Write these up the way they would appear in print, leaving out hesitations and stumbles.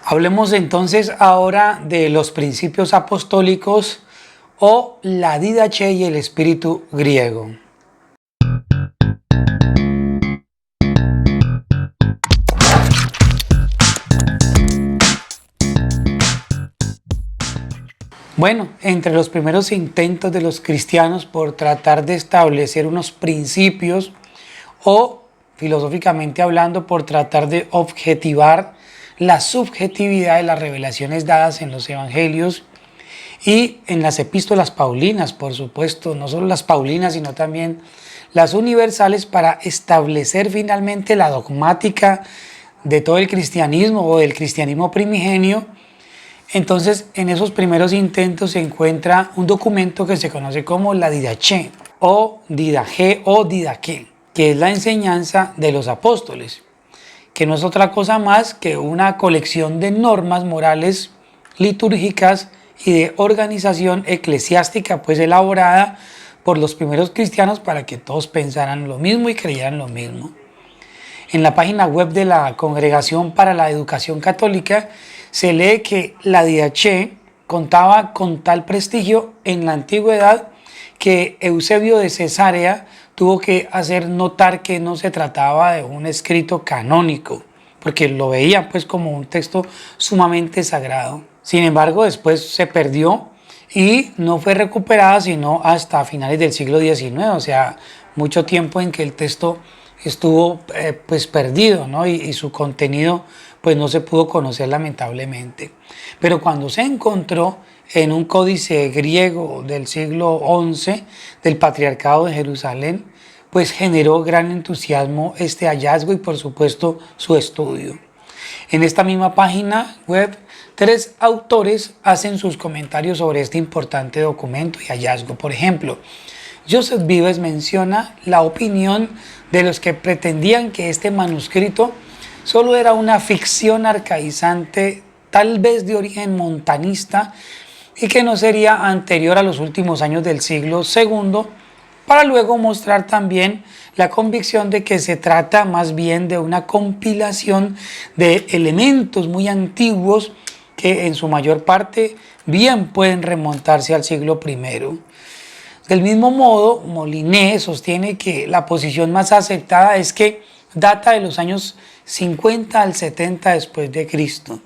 Hablemos entonces ahora de los principios apostólicos o la didache y el espíritu griego. Bueno, entre los primeros intentos de los cristianos por tratar de establecer unos principios o, filosóficamente hablando, por tratar de objetivar la subjetividad de las revelaciones dadas en los evangelios y en las epístolas paulinas, por supuesto, no solo las paulinas, sino también las universales, para establecer finalmente la dogmática de todo el cristianismo o del cristianismo primigenio. Entonces, en esos primeros intentos se encuentra un documento que se conoce como la Didache o Didache o Didaqué, que es la enseñanza de los apóstoles, que no es otra cosa más que una colección de normas morales litúrgicas y de organización eclesiástica, pues elaborada por los primeros cristianos para que todos pensaran lo mismo y creyeran lo mismo. En la página web de la Congregación para la Educación Católica se lee que la Didache contaba con tal prestigio en la antigüedad que Eusebio de Cesarea tuvo que hacer notar que no se trataba de un escrito canónico, porque lo veían pues como un texto sumamente sagrado. Sin embargo, después se perdió y no fue recuperada sino hasta finales del siglo XIX, o sea, mucho tiempo en que el texto estuvo pues perdido, ¿no? Y su contenido pues no se pudo conocer lamentablemente. Pero cuando se encontró en un códice griego del siglo XI del Patriarcado de Jerusalén, pues generó gran entusiasmo este hallazgo y por supuesto su estudio. En esta misma página web, 3 autores hacen sus comentarios sobre este importante documento y hallazgo. Por ejemplo, Joseph Vives menciona la opinión de los que pretendían que este manuscrito solo era una ficción arcaizante, tal vez de origen montanista, y que no sería anterior a los últimos años del siglo II, para luego mostrar también la convicción de que se trata más bien de una compilación de elementos muy antiguos que en su mayor parte bien pueden remontarse al siglo I. Del mismo modo, Molinet sostiene que la posición más aceptada es que data de los años 50 al 70 después de Cristo.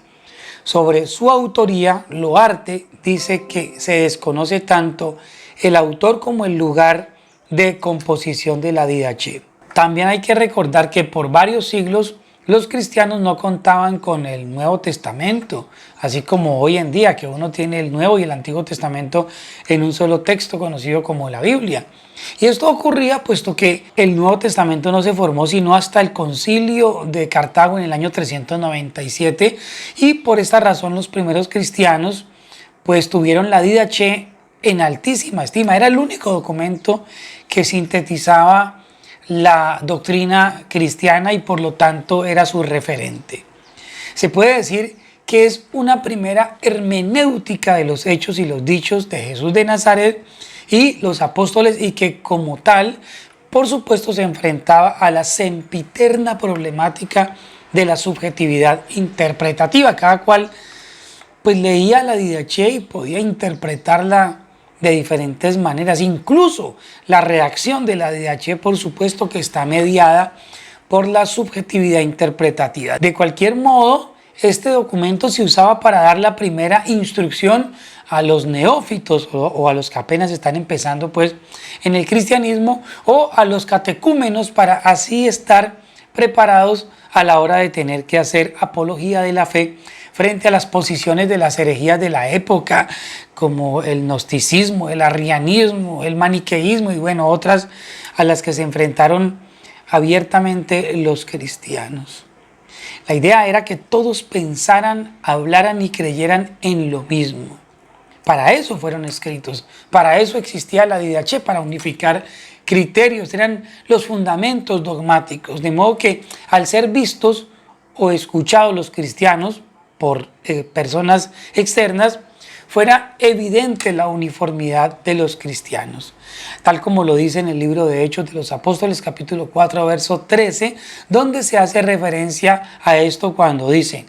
Sobre su autoría, Loarte dice que se desconoce tanto el autor como el lugar de composición de la Didache. También hay que recordar que por varios siglos los cristianos no contaban con el Nuevo Testamento, así como hoy en día que uno tiene el Nuevo y el Antiguo Testamento en un solo texto conocido como la Biblia. Y esto ocurría puesto que el Nuevo Testamento no se formó sino hasta el Concilio de Cartago en el año 397, y por esta razón los primeros cristianos pues tuvieron la Didache en altísima estima. Era el único documento que sintetizaba la doctrina cristiana y por lo tanto era su referente. Se puede decir que es una primera hermenéutica de los hechos y los dichos de Jesús de Nazaret y los apóstoles, y que como tal, por supuesto, se enfrentaba a la sempiterna problemática de la subjetividad interpretativa. Cada cual pues leía la Didache y podía interpretarla de diferentes maneras. Incluso la redacción de la Didache, por supuesto, que está mediada por la subjetividad interpretativa. De cualquier modo, este documento se usaba para dar la primera instrucción a los neófitos o a los que apenas están empezando pues en el cristianismo, o a los catecúmenos, para así estar preparados a la hora de tener que hacer apología de la fe frente a las posiciones de las herejías de la época, como el gnosticismo, el arrianismo, el maniqueísmo y bueno, otras a las que se enfrentaron abiertamente los cristianos. La idea era que todos pensaran, hablaran y creyeran en lo mismo. Para eso fueron escritos, para eso existía la Didache, para unificar criterios, eran los fundamentos dogmáticos, de modo que al ser vistos o escuchados los cristianos por personas externas, fuera evidente la uniformidad de los cristianos, tal como lo dice en el libro de Hechos de los Apóstoles, capítulo 4, verso 13, donde se hace referencia a esto cuando dice: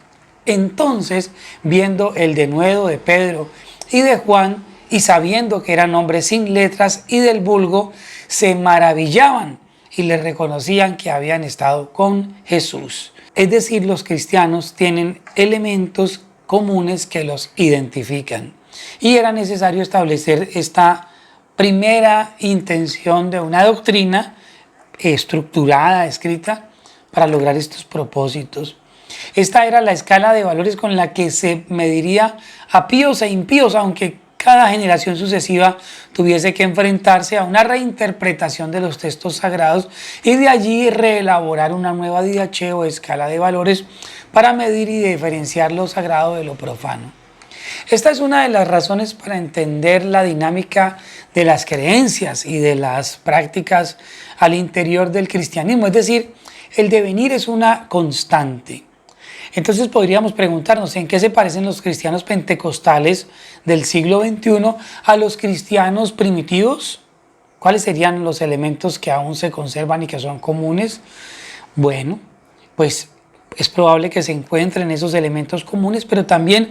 Entonces, viendo el denuedo de Pedro y de Juan, y sabiendo que eran hombres sin letras y del vulgo, se maravillaban y les reconocían que habían estado con Jesús. Es decir, los cristianos tienen elementos comunes que los identifican. Y era necesario establecer esta primera intención de una doctrina estructurada, escrita, para lograr estos propósitos. Esta era la escala de valores con la que se mediría a píos e impíos, aunque cada generación sucesiva tuviese que enfrentarse a una reinterpretación de los textos sagrados y de allí reelaborar una nueva didache o escala de valores para medir y diferenciar lo sagrado de lo profano. Esta es una de las razones para entender la dinámica de las creencias y de las prácticas al interior del cristianismo, es decir, el devenir es una constante. Entonces podríamos preguntarnos en qué se parecen los cristianos pentecostales del siglo XXI a los cristianos primitivos. ¿Cuáles serían los elementos que aún se conservan y que son comunes? Bueno, pues es probable que se encuentren esos elementos comunes, pero también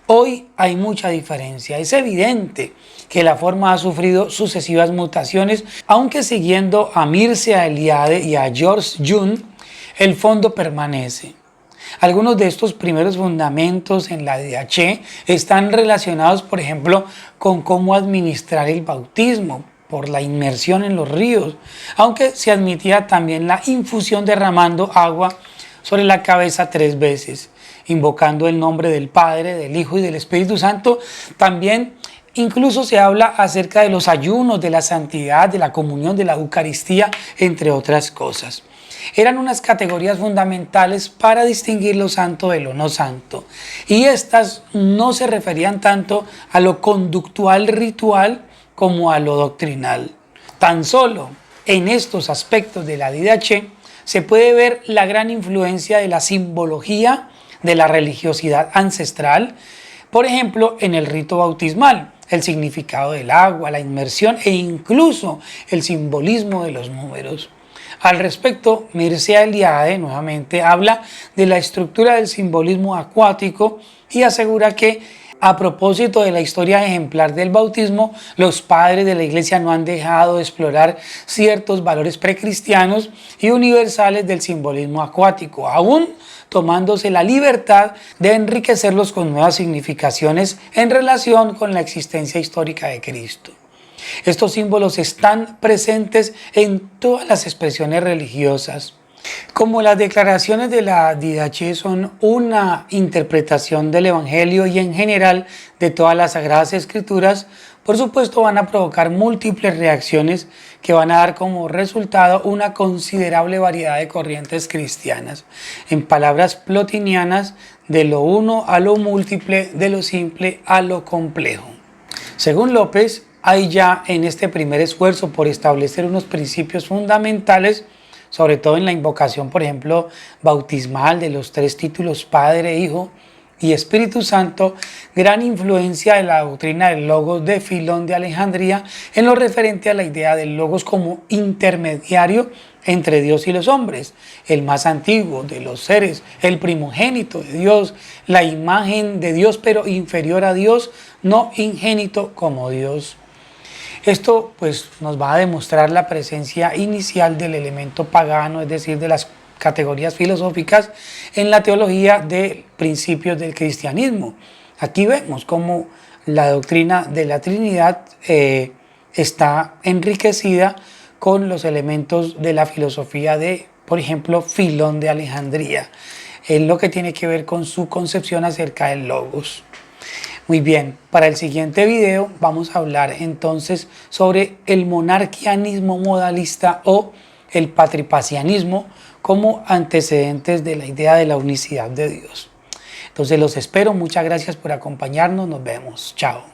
hoy hay mucha diferencia. Es evidente que la forma ha sufrido sucesivas mutaciones, aunque siguiendo a Mircea Eliade y a George Jung, el fondo permanece. Algunos de estos primeros fundamentos en la didache están relacionados, por ejemplo, con cómo administrar el bautismo por la inmersión en los ríos, aunque se admitía también la infusión derramando agua sobre la cabeza 3 veces, invocando el nombre del Padre, del Hijo y del Espíritu Santo. También incluso se habla acerca de los ayunos, de la santidad, de la comunión, de la Eucaristía, entre otras cosas. Eran unas categorías fundamentales para distinguir lo santo de lo no santo. Y estas no se referían tanto a lo conductual ritual como a lo doctrinal. Tan solo en estos aspectos de la didache se puede ver la gran influencia de la simbología de la religiosidad ancestral, por ejemplo, en el rito bautismal, el significado del agua, la inmersión e incluso el simbolismo de los números. Al respecto, Mircea Eliade nuevamente habla de la estructura del simbolismo acuático y asegura que, a propósito de la historia ejemplar del bautismo, los padres de la Iglesia no han dejado de explorar ciertos valores precristianos y universales del simbolismo acuático, aún tomándose la libertad de enriquecerlos con nuevas significaciones en relación con la existencia histórica de Cristo. Estos símbolos están presentes en todas las expresiones religiosas. Como las declaraciones de la didache son una interpretación del Evangelio y en general de todas las Sagradas Escrituras, por supuesto van a provocar múltiples reacciones que van a dar como resultado una considerable variedad de corrientes cristianas. En palabras plotinianas, de lo uno a lo múltiple, de lo simple a lo complejo. Según López, hay ya en este primer esfuerzo por establecer unos principios fundamentales, sobre todo en la invocación, por ejemplo, bautismal de los 3 títulos Padre, Hijo y Espíritu Santo, gran influencia de la doctrina del Logos de Filón de Alejandría en lo referente a la idea del Logos como intermediario entre Dios y los hombres, el más antiguo de los seres, el primogénito de Dios, la imagen de Dios pero inferior a Dios, no ingénito como Dios. Esto pues nos va a demostrar la presencia inicial del elemento pagano, es decir, de las categorías filosóficas en la teología de principios del cristianismo. Aquí vemos cómo la doctrina de la Trinidad está enriquecida con los elementos de la filosofía de, por ejemplo, Filón de Alejandría, en lo que tiene que ver con su concepción acerca del Logos. Muy bien, para el siguiente video vamos a hablar entonces sobre el monarquianismo modalista o el patripacianismo como antecedentes de la idea de la unicidad de Dios. Entonces los espero, muchas gracias por acompañarnos, nos vemos, chao.